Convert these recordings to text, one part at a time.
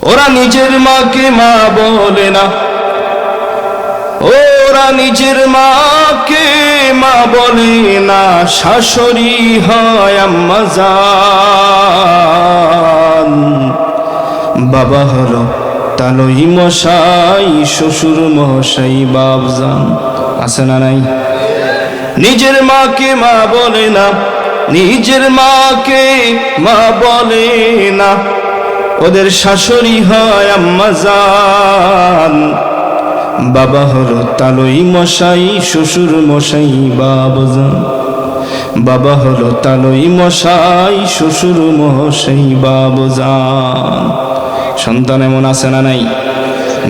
ওরা নিজের মাকে মা বলে না, ওরা নিজের মাকে মা বলে না, শাশুড়ি হয় আম্মা জান। বাবা হলো তালই মশাই, শ্বশুর মশাই বাপজান। আছে না নাই? নিজের মাকে মা বলে না, নিজের মাকে মা বলে না, ওদের শাশুড়ি হয় আম্মা জান। বাবা হলো তালই মশাই, শ্বশুর মশাই বাপজান। বাবা হলো তালই মশাই, শ্বশুর মশাই বাপজান। সন্তান এমন আছে না নাই?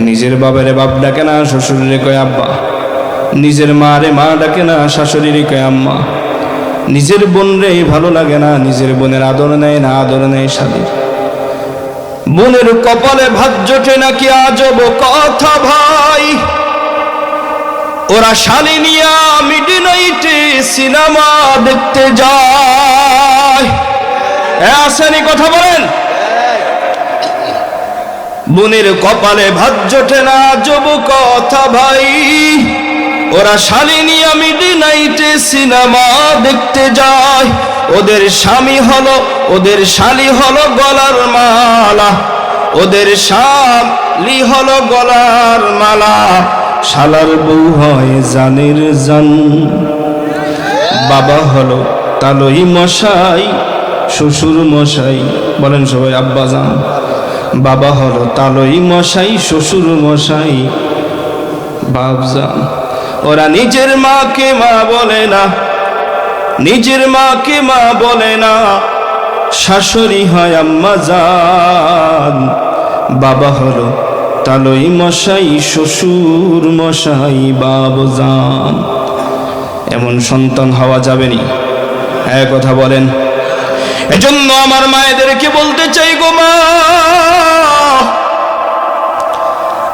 নিজের বাবারে বাপ ডাকে না, শ্বশুরে কয় আব্বা। নিজের মারে মা ডাকে না, শাশুড়িরে কয় আম্মা। নিজের বোন রে ভালো লাগে না, নিজের বোনের আদর নেয় না, আদর নেয় শালীর। বোনের কপালে ভাত জোটে নাকি আজব কথা ভাই, ওরা শালী নিয়া মিডনাইটে সিনেমা দেখতে যায়। আসেনি কথা বলেন? বোনের কপালে ভাত জোটে না আজব কথা ভাই, ওরা শালী নিয়া মিডনাইটে সিনেমা দেখতে যায়। ওদের স্বামী হলো, ওদের শালী হলো গলার মালা, ওদের শালী হলো গলার মালা, শালার বউ হয় জানের জান। বাবা হলো তালই মশাই, শ্বশুর মশাই, বলেন সবাই আব্বা জান। বাবা হলো তালই মশাই, শ্বশুর মশাই বাপজান। ওরা নিজের মাকে মা বলে না, নিজের মাকে মা বলে না, শাশুড়ি হয় আম্মা জান। বাবা হলো তালই মশাই, শ্বশুর মশাই বাপজান। এমন সন্তান হওয়া যাবেনি, হ্যাঁ কথা বলেন। এজন্য আমার মায়েদেরকে বলতে চাই গো মা,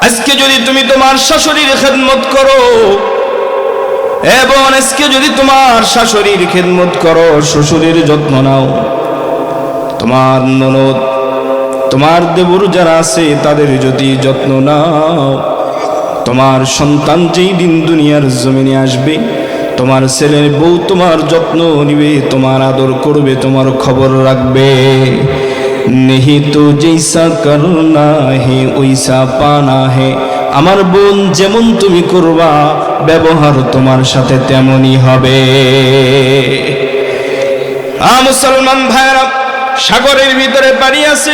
আজকে যদি তুমি তোমার শাশুড়ির খেদমত করো, এবং আজকে যদি তোমার শাশুড়ির খেদমত করো, শ্বশুরের যত্ন নাও, তোমার ননদ, তোমার দেবর যারা আছে তাদের যদি যত্ন নাও, তোমার সন্তান যেই দিন দুনিয়ার জমিনে আসবে, তোমার ছেলের বউ তোমার যত্ন নিবে, তোমার আদর করবে, তোমার খবর রাখবে। নেহি তো জৈসা করনা হে ওইসা পানা হে, আমার বোন যেমন তুমি করবা, ব্যবহার তোমার সাথে তেমনই হবে। মুসলমান ভাইরা, সাগরের ভিতরে পানি আছে,